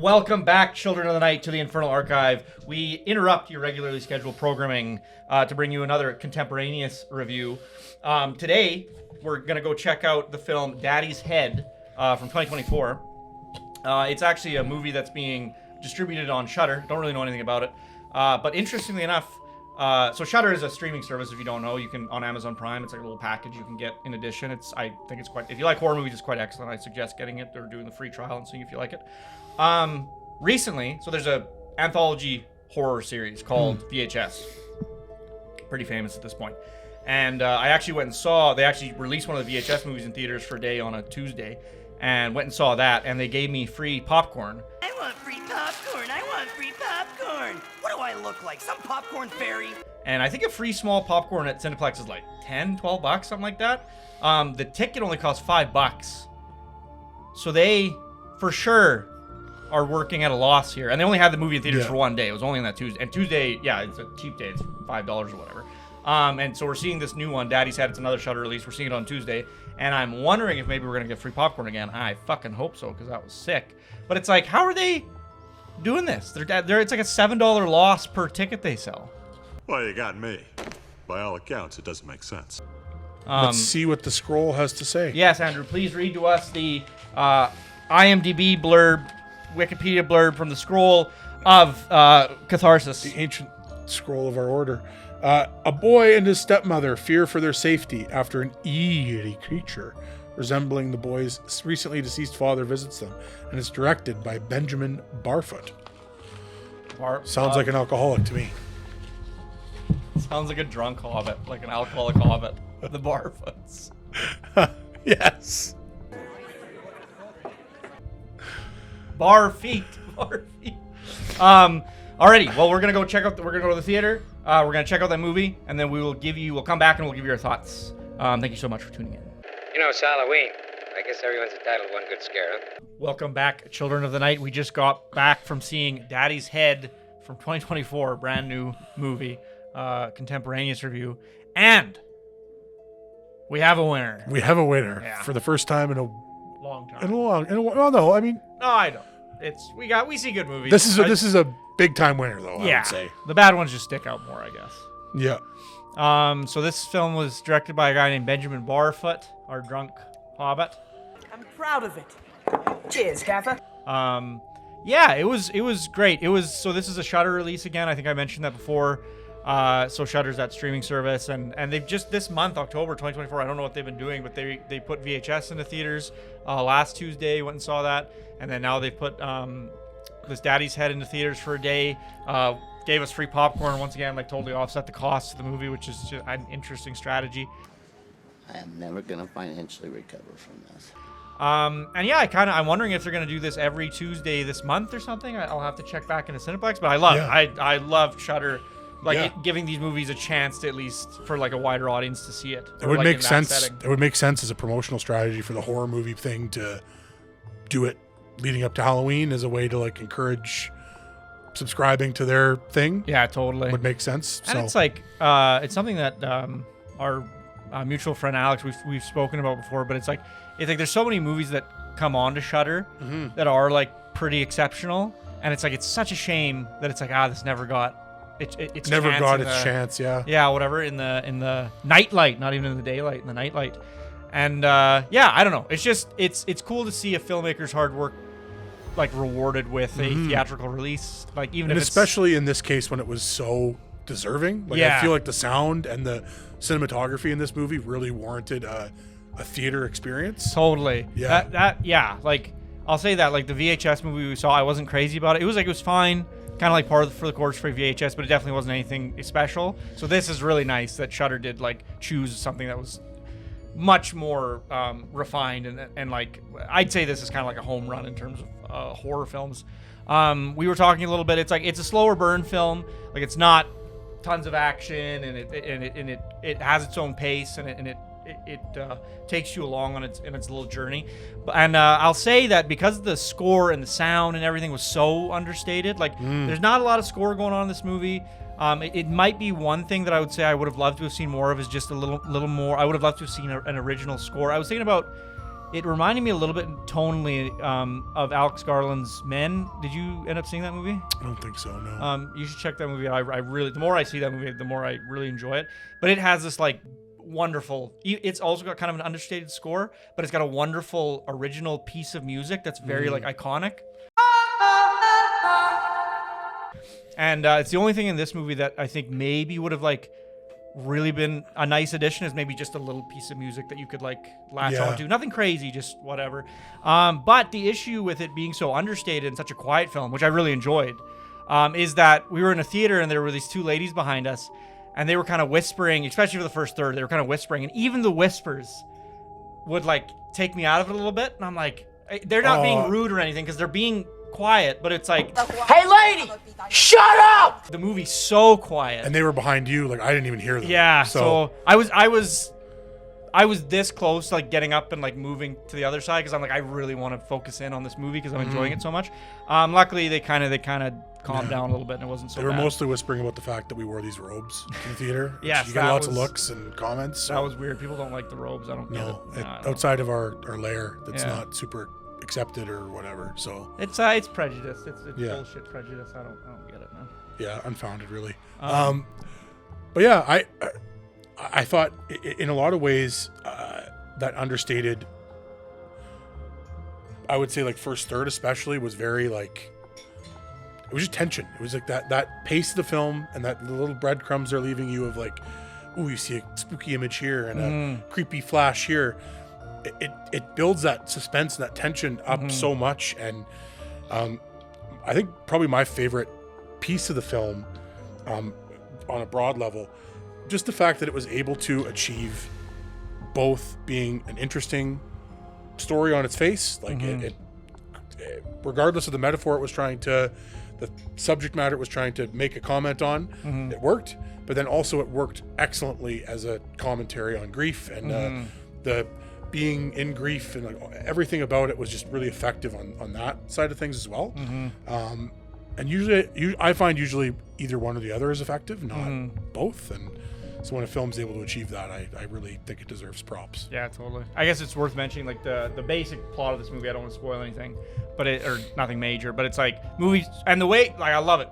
Welcome back, Children of the Night, to the Infernal Archive. We interrupt your regularly scheduled programming to bring you another contemporaneous review. Today, we're going to go check out the film Daddy's Head from 2024. It's actually a movie that's being distributed on Shudder. Don't really know anything about it. But interestingly enough, so Shudder is a streaming service, if you don't know. You can, on Amazon Prime, it's like a little package you can get in addition. I think it's quite, if you like horror movies, it's quite excellent. I suggest getting it or doing the free trial and seeing if you like it. Recently, so there's a anthology horror series called VHS. Pretty famous at this point. And I actually went and saw, they actually released one of the VHS movies in theaters for a day on a Tuesday, and went and saw that, and they gave me free popcorn. I want free popcorn. I want free popcorn. What do I look like? Some popcorn fairy? And I think a free small popcorn at Cineplex is like 10, 12 bucks, something like that. The ticket only costs $5. So they, for sure, are working at a loss here. And they only had the movie in theaters for one day. It was only on that Tuesday. And Tuesday, yeah, it's a cheap day. It's $5 or whatever. And so we're seeing this new one, Daddy's Head. It's another Shudder release. We're seeing it on Tuesday. And I'm wondering if maybe we're going to get free popcorn again. I fucking hope so, because that was sick. But it's like, how are they doing this? It's like a $7 loss per ticket they sell. Well, you got me. By all accounts, it doesn't make sense. Let's see what the scroll has to say. Yes, Andrew, please read to us the IMDb blurb, Wikipedia blurb from the scroll of Catharsis. The ancient scroll of our order. A boy and his stepmother fear for their safety after an eerie creature resembling the boy's recently deceased father visits them, and it's directed by Benjamin Barfoot. Sounds like an alcoholic to me. Sounds like a drunk hobbit, like an alcoholic hobbit. The Barfoots. Yes. Bar feet. Alrighty, well, we're gonna go to the theater. We're gonna check out that movie, and then we'll come back and we'll give you our thoughts. Thank you so much for tuning in. You know, it's Halloween. I guess everyone's entitled to one good scare, huh? Welcome back, Children of the Night. We just got back from seeing Daddy's Head from 2024, brand new movie, contemporaneous review, and we have a winner. We have a winner for the first time in a long time. Well, no, I mean, no, I don't. We see good movies. This is a big time winner, though. I would say the bad ones just stick out more, I guess. Yeah. So this film was directed by a guy named Benjamin Barfoot, our drunk hobbit. I'm proud of it. Cheers, Gaffer. Yeah, it was great. So this is a Shudder release again. I think I mentioned that before. So Shudder's that streaming service, and they've just this month, October 2024, I don't know what they've been doing, but they put VHS into theaters last Tuesday. Went and saw that, and then now they've put this Daddy's Head into theaters for a day. Gave us free popcorn once again, like totally offset the cost of the movie, which is just an interesting strategy. I am never gonna financially recover from this. And yeah, I'm wondering if they're gonna do this every Tuesday this month or something. I'll have to check back into Cineplex, but I love Shudder. Giving these movies a chance to, at least for like a wider audience, to see it. It would make sense. It would make sense as a promotional strategy for the horror movie thing to do it leading up to Halloween as a way to like encourage subscribing to their thing. Yeah, totally. Would make sense. And it's like it's something that our mutual friend Alex we've spoken about before. But it's like there's so many movies that come on to Shudder that are like pretty exceptional, and it's like it's such a shame that it's like this never got. It's never got its chance, yeah, whatever, in the nightlight, not even in the daylight, in the nightlight, and I don't know. It's just it's cool to see a filmmaker's hard work like rewarded with a theatrical release, like even and if especially in this case when it was so deserving. Like I feel like the sound and the cinematography in this movie really warranted a theater experience. Totally. Yeah. Like I'll say that like the VHS movie we saw, I wasn't crazy about it. It was fine. Kind of like part of for the course for VHS, but it definitely wasn't anything special. So this is really nice that Shudder did like choose something that was much more refined and like I'd say this is kind of like a home run in terms of horror films. We were talking a little bit. It's a slower burn film. Like it's not tons of action, and it has its own pace, and it takes you along on its little journey. And I'll say that because the score and the sound and everything was so understated, like there's not a lot of score going on in this movie. It might be one thing that I would say I would have loved to have seen more of is just a little more. I would have loved to have seen an original score. I was thinking about It reminded me a little bit tonally of Alex Garland's Men. Did you end up seeing that movie? I don't think so, no. You should check that movie out. I really, the more I see that movie, the more I really enjoy it. But it has this like wonderful. It's also got kind of an understated score, but it's got a wonderful original piece of music that's very like iconic. And it's the only thing in this movie that I think maybe would have like really been a nice addition, is maybe just a little piece of music that you could like latch onto. Nothing crazy, just whatever. But the issue with it being so understated and such a quiet film, which I really enjoyed, is that we were in a theater and there were these two ladies behind us, and they were kind of whispering, especially for the first third. They were kind of whispering, and even the whispers would like take me out of it a little bit. And I'm like, they're not being rude or anything because they're being quiet, but it's like, Hey, lady! Shut up! the movie's so quiet. And they were behind you, like I didn't even hear them. Yeah, so I was this close to like getting up and like moving to the other side because I'm like, I really want to focus in on this movie because I'm enjoying it so much. Luckily they kind of calmed down a little bit and it wasn't so They were bad. mostly whispering about the fact that we wore these robes in the theater. Yes, you got that lots of was- looks and comments. That was weird. People don't like the robes. I don't get no, it. I don't- outside of our lair, that's Yeah. not super accepted or whatever. So It's prejudice. It's Yeah. bullshit prejudice. I don't get it, man. yeah, unfounded really. But yeah, I thought in a lot of ways that understated, I would say like first third especially, was very like, it was just tension. It was like that pace of the film and that the little breadcrumbs they're leaving you of like, ooh, you see a spooky image here and a creepy flash here. It builds that suspense and that tension up so much. And I think probably my favorite piece of the film, on a broad level, just the fact that it was able to achieve both being an interesting story on its face, like it regardless of the metaphor it was trying to, the subject matter it was trying to make a comment on, it worked, but then also it worked excellently as a commentary on grief and the being in grief, and like everything about it was just really effective on that side of things as well. And usually I find either one or the other is effective, not both. And so when a film's able to achieve that, I really think it deserves props. Yeah, totally. I guess it's worth mentioning like the basic plot of this movie. I don't want to spoil anything, but or nothing major. But it's like movies and the way, like, I love it.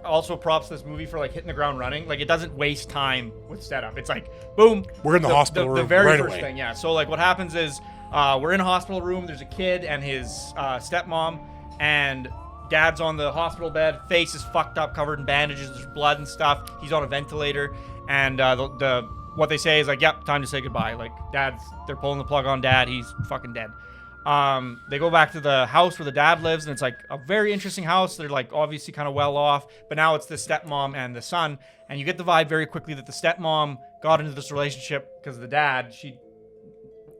Also props to this movie for like hitting the ground running. Like it doesn't waste time with setup. It's like boom, We're in the hospital room the very right first away. thing. Yeah. So like what happens is we're in a hospital room. There's a kid and his stepmom, and dad's on the hospital bed. Face is fucked up, covered in bandages. There's blood and stuff. He's on a ventilator, and what they say is like, yep, time to say goodbye. Like they're pulling the plug on dad. He's fucking dead. They go back to the house where the dad lives, and it's like a very interesting house. They're like obviously kind of well off, but now it's the stepmom and the son, and you get the vibe very quickly that the stepmom got into this relationship because the dad,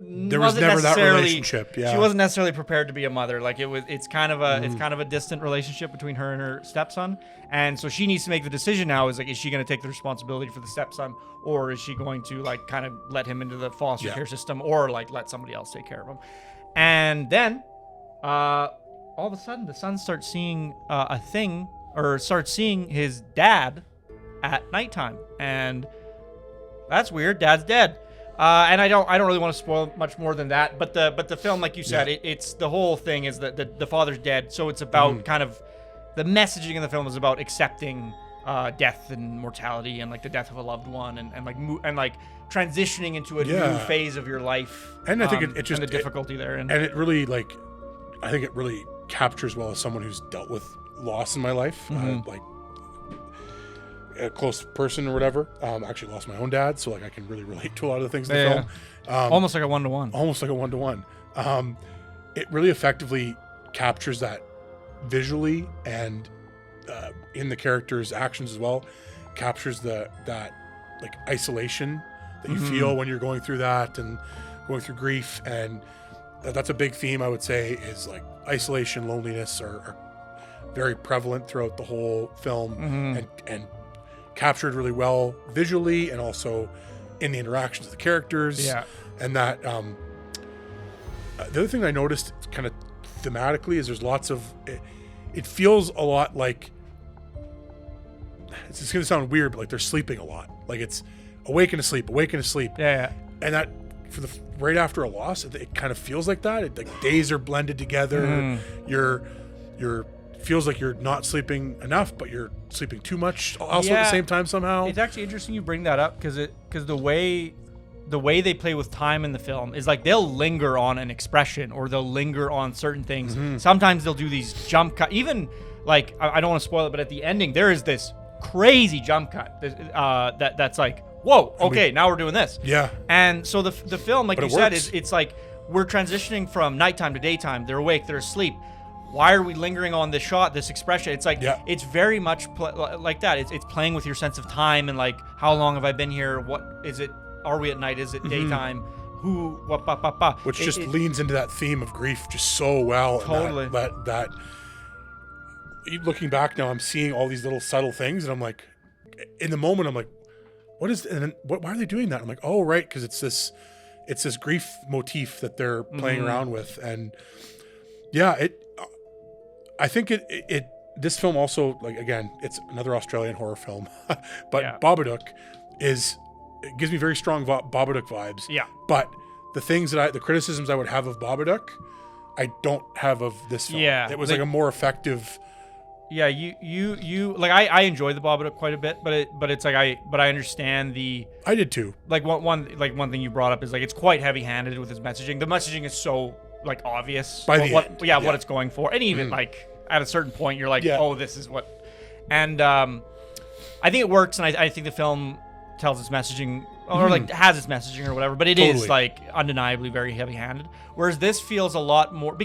There was never that relationship. Yeah, she wasn't necessarily prepared to be a mother. Like it's kind of a distant relationship between her and her stepson, and so she needs to make the decision now. Is like, is she going to take the responsibility for the stepson, or is she going to like kind of let him into the foster care system, or like let somebody else take care of him? And then, all of a sudden, the son starts seeing starts seeing his dad at nighttime, and that's weird. Dad's dead. And I don't really want to spoil much more than that. But the film, like you said, it's the whole thing is that the father's dead. So it's about kind of the messaging in the film is about accepting death and mortality and like the death of a loved one and like transitioning into a new phase of your life. And I think it just and the difficulty there. And it really I think it really captures well as someone who's dealt with loss in my life, like a close person or whatever. Actually lost my own dad, so like I can really relate to a lot of the things in the film. Almost like a one-to-one. Almost like a one-to-one. It really effectively captures that visually and in the characters' actions as well. Captures that like isolation that you feel when you're going through that and going through grief, and that's a big theme, I would say, is like isolation, loneliness are very prevalent throughout the whole film, and captured really well visually and also in the interactions of the characters. Yeah. And that the other thing I noticed kind of thematically is there's lots of it feels a lot like, it's gonna sound weird, but like they're sleeping a lot. Like it's awake and asleep. Yeah. And that right after a loss, it kind of feels like that. Like days are blended together. You're feels like you're not sleeping enough, but you're sleeping too much also at the same time somehow. It's actually interesting you bring that up because the way they play with time in the film is like they'll linger on an expression or they'll linger on certain things. Sometimes they'll do these jump cut. Even like I don't want to spoil it, but at the ending there is this crazy jump cut that's like, whoa, okay, now we're doing this. Yeah. And so the film, like you said, works. it's like we're transitioning from nighttime to daytime. They're awake, they're asleep. Why are we lingering on this shot, this expression? It's like, it's very much like that. It's playing with your sense of time and like, how long have I been here? What is it? Are we at night? Is it daytime? Who? What? Which just leans into that theme of grief just so well. Totally. And that looking back now, I'm seeing all these little subtle things, and I'm like, in the moment, I'm like, what is? And then why are they doing that? I'm like, oh right, because it's this grief motif that they're playing around with, and I think this film also, like, again, it's another Australian horror film, but Babadook it gives me very strong Babadook vibes. Yeah. But the criticisms I would have of Babadook, I don't have of this film. Yeah. It was like a more effective. Yeah, you like I enjoy the Babadook quite a bit, but it's like I understand I did too. Like one thing you brought up is like it's quite heavy-handed with his messaging. The messaging is so like obvious by the end. What it's going for, and even like at a certain point you're like, oh, this is what. And I think it works, and I think the film tells its messaging or like has its messaging or whatever, but it is like undeniably very heavy-handed. Whereas this feels a lot more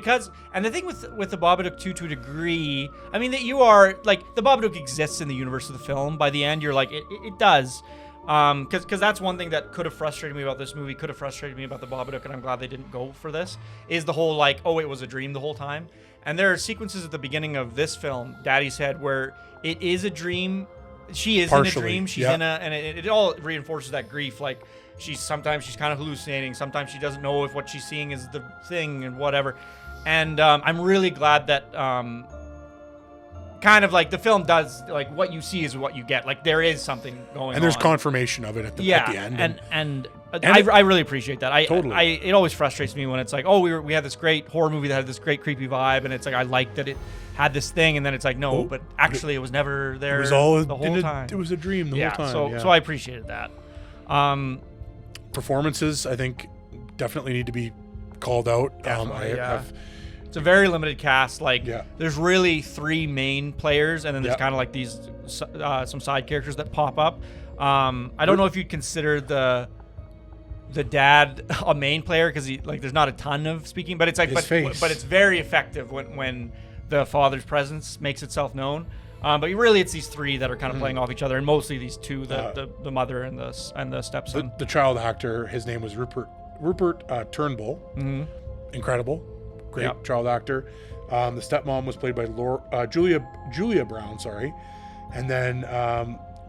and the thing with the Babadook 2 to a degree, I mean that you are like the Babadook exists in the universe of the film. By the end, you're like it does. Because that's one thing that could have frustrated me about this movie, could have frustrated me about the Babadook, and I'm glad they didn't go for this, is the whole like, oh, it was a dream the whole time. And there are sequences at the beginning of this film, Daddy's Head, where it is a dream. She is partially in a dream. She's in and it all reinforces that grief. Like sometimes she's kind of hallucinating. Sometimes she doesn't know if what she's seeing is the thing and whatever. And I'm really glad that kind of like the film does like what you see is what you get. Like there is something going on. And there's confirmation of it at the end. And I really appreciate that. Totally. It always frustrates me when it's like, oh, we had this great horror movie that had this great creepy vibe, and it's like I liked that it had this thing, and then it's like, no, but actually it was never there. It was all the whole time. It was a dream the whole time. So I appreciated that. Performances, I think, definitely need to be called out. It's a very limited cast. Like, there's really 3 main players, and then there's kind of like these some side characters that pop up. I don't know if you'd consider the dad a main player because there's not a ton of speaking, but it's like but it's very effective when the father's presence makes itself known. But really, it's these 3 that are kind of playing off each other, and mostly these 2, the mother and the stepson. The child actor, his name was Rupert Turnbull. Incredible, great child actor. The stepmom was played by Julia Brown. Sorry, and then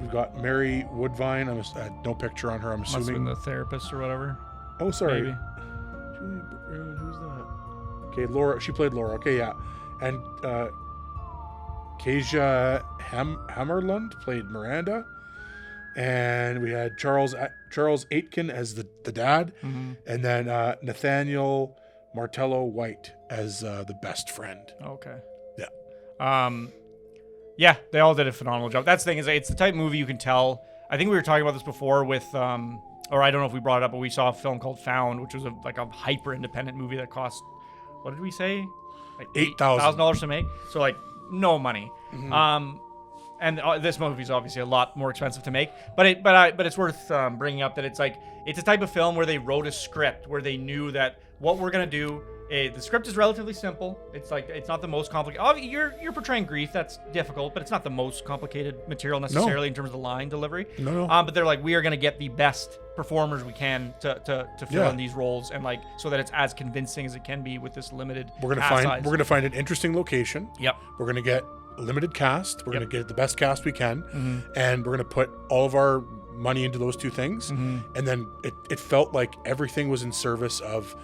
we've got Mary Woodvine. No picture on her. I'm assuming must have been the therapist or whatever. Oh, sorry. Maybe. Julia Brown, who's that? Okay, Laura. She played Laura. Okay, yeah, and. Kasia Hammerlund played Miranda, and we had Charles Aitken as the dad, and then Nathaniel Martello White as the best friend. Okay. Yeah. They all did a phenomenal job. That's the thing, is it's the type of movie you can tell. I think we were talking about this before with or I don't know if we brought it up, but we saw a film called Found, which was a hyper independent movie that cost, what did we say, like $8,000 to make? So like no money. And this movie is obviously a lot more expensive to make, but it's worth bringing up that it's like it's a type of film where they wrote a script where they knew that what we're gonna do. The script is relatively simple. It's like it's not the most complicated. You're portraying grief. That's difficult, but it's not the most complicated material necessarily in terms of the line delivery. No. But they're like, we are gonna get the best performers we can to fill in these roles, and like so that it's as convincing as it can be with this limited. We're gonna find an interesting location. Yep. We're gonna get a limited cast. We're gonna get the best cast we can, and we're gonna put all of our money into those 2 things. And then it felt like everything was in service of.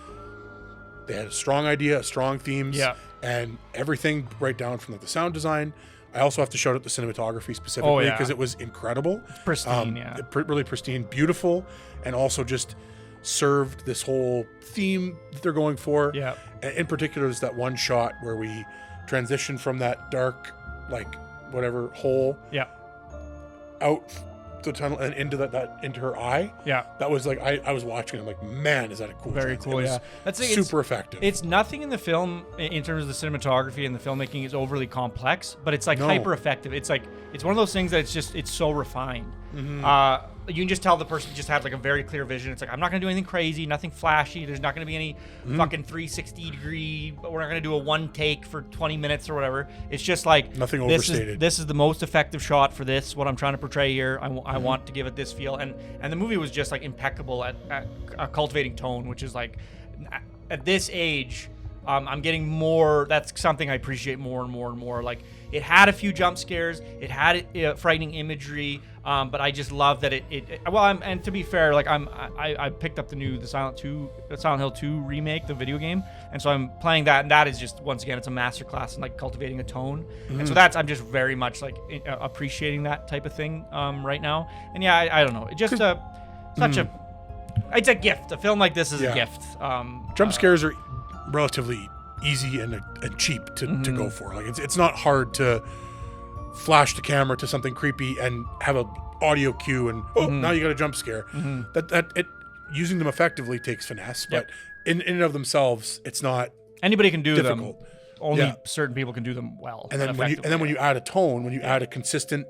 They had a strong idea, strong themes, and everything right down from like the sound design. I also have to shout out the cinematography specifically because it was incredible. It's pristine, really pristine, beautiful, and also just served this whole theme that they're going for. Yeah. In particular, there's that one shot where we transition from that dark, like whatever hole Yeah. out the tunnel and into into her eye. Yeah. That was like I was watching. I'm like, man, is that a cool? Very shot. cool. It was Yeah. That's super effective. It's nothing in the film in terms of the cinematography and the filmmaking is overly complex, but it's like hyper effective. It's like it's one of those things that it's so refined. You can just tell the person just had like a very clear vision. It's like, I'm not gonna do anything crazy, nothing flashy. There's not gonna be any fucking 360 degree. We're not gonna do a one take for 20 minutes or whatever. It's just like nothing this overstated. This is the most effective shot for this. What I'm trying to portray here. I want to give it this feel, and the movie was just like impeccable at cultivating tone, which is like at this age. I'm getting more. That's something I appreciate more and more and more. Like it had a few jump scares, it had frightening imagery, but I just love that and to be fair, like I picked up the Silent Hill 2 remake, the video game, and so I'm playing that, and that is just once again it's a masterclass in like cultivating a tone, and so I'm just very much like appreciating that type of thing right now, and yeah, I don't know, it just it's a gift. A film like this is a gift. Jump scares are relatively easy and cheap to go for. Like it's not hard to flash the camera to something creepy and have a audio cue and now you got a jump scare. That using them effectively takes finesse, but in and of themselves, it's not anybody can do difficult. them. Only certain people can do them well. And then when you add a tone, when you add a consistent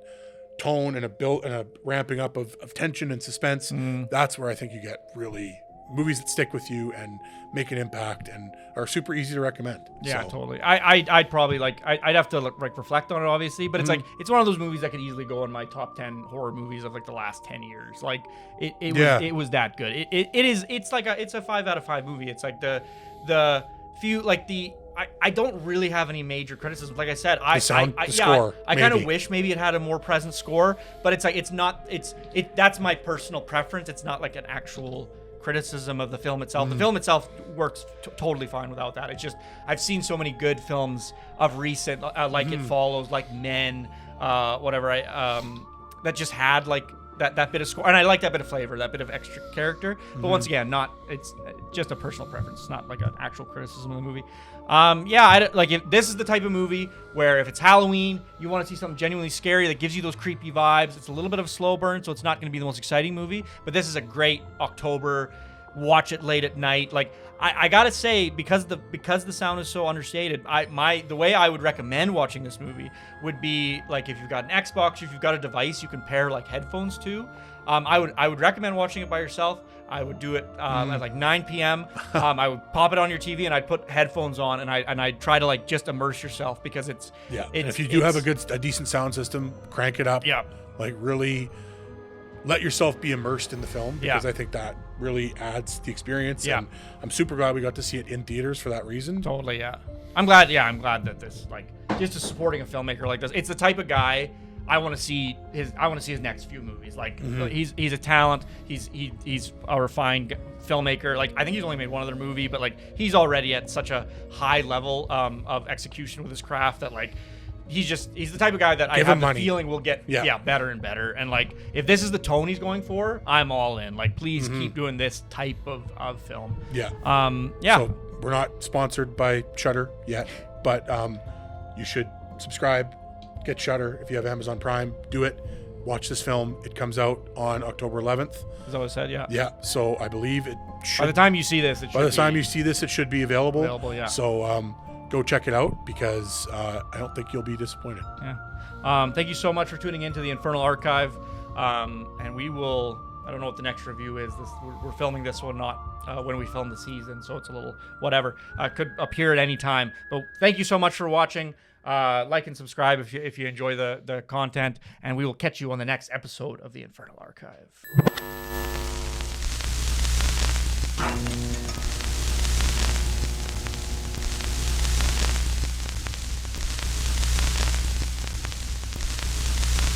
tone and a ramping up of tension and suspense, that's where I think you get really movies that stick with you and make an impact and are super easy to recommend. Yeah, totally. I'd probably I'd have to reflect on it, obviously, but it's like it's one of those movies that could easily go in my top 10 horror movies of like the last 10 years. Like it was that good. It's a 5 out of 5 movie. It's like the few like the I don't really have any major criticisms. Like I said, the score. I kind of wish maybe it had a more present score, but it's like that's my personal preference. It's not like an actual criticism of the film itself. The film itself works totally fine without that. It's just I've seen so many good films of recent, like It Follows, like Men, whatever. That just had like that bit of score, and I like that bit of flavor, that bit of extra character. But once again, it's just a personal preference. It's not like an actual criticism of the movie. If this is the type of movie where if it's Halloween, you want to see something genuinely scary that gives you those creepy vibes. It's a little bit of a slow burn, so it's not going to be the most exciting movie. But this is a great October, watch it late at night. Like I gotta say, because the sound is so understated, the way I would recommend watching this movie would be like if you've got an Xbox, if you've got a device you can pair like headphones to. I would recommend watching it by yourself. I would do it at like 9 p.m. I would pop it on your TV and I'd put headphones on and I'd try to like just immerse yourself because it's. And if you do have a decent sound system, crank it up. Yeah. Like really let yourself be immersed in the film because I think that really adds the experience. And I'm super glad we got to see it in theaters for that reason. Totally, yeah. I'm glad that this like just supporting a filmmaker like this. It's the type of guy I want to see his next few movies. Like he's a talent. He's a refined filmmaker. Like I think he's only made one other movie, but like he's already at such a high level of execution with his craft that like he's the type of guy that I have the feeling will get better and better. And like if this is the tone he's going for, I'm all in. Like please keep doing this type of film. So we're not sponsored by Shudder yet, but you should subscribe. Get Shudder if you have Amazon Prime. Do it. Watch this film. It comes out on October 11th. Is that what it said? Yeah. Yeah. So I believe it should. By the time you see this, it should be available. Yeah. So go check it out because I don't think you'll be disappointed. Yeah. Thank you so much for tuning into the Infernal Archive. And we will. I don't know what the next review is. We're filming this one not when we film the season, so it's a little whatever. Could appear at any time. But thank you so much for watching. Like and subscribe if you enjoy the content, and we will catch you on the next episode of the Infernal Archive.